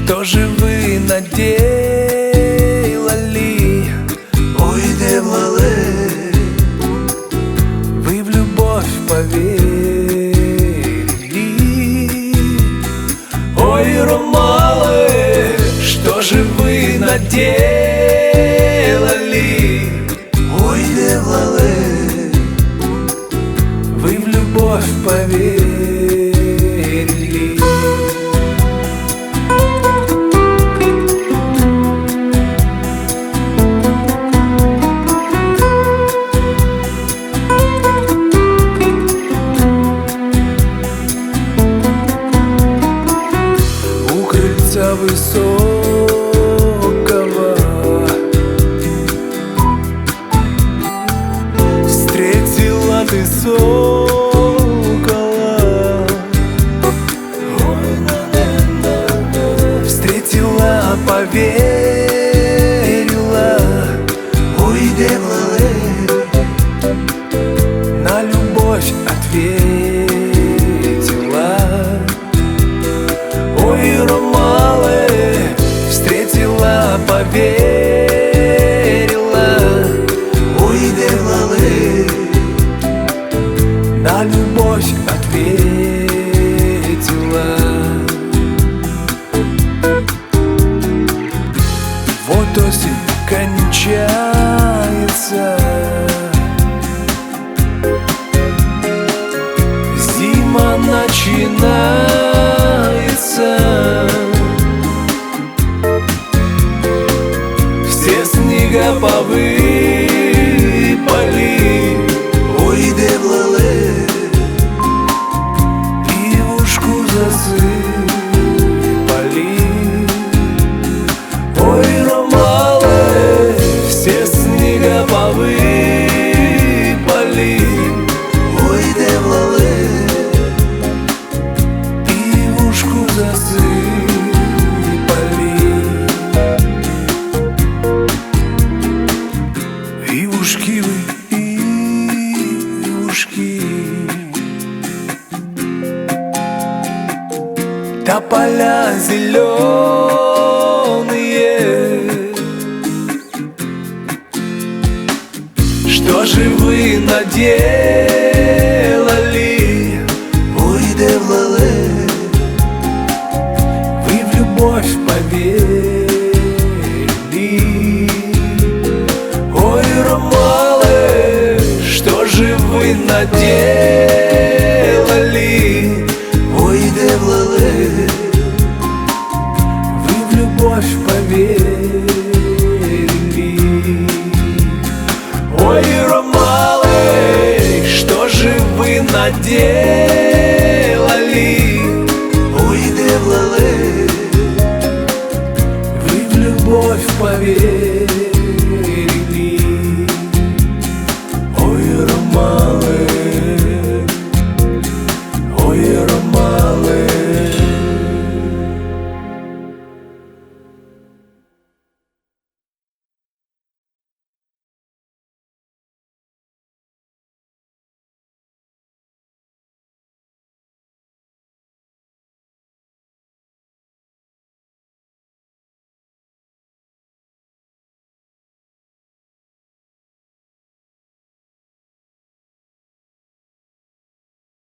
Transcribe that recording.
Что же вы наделали? Ой, делали. Вы в любовь поверили. Ой, ромалы, что же вы наделали? Ой, делали. Вы в любовь поверили. У крыльца высокого встретила ты сокола, встретила, поверила. Ой, делали. На любовь ответила. Ой, ромалы, встретила, поверила. Ой, делали. На любовь ответила. Вот осень кончается, зима начинается. Все снега повыпали. Ой, делали. Пивушку засыпали. Ой, ромалы, все снега повыпали. Ой, делали. Пивушку засыпали. Ивушки вы, ивушки, тополя зеленые. Что же вы наделали? Ой, делали. Вы в любовь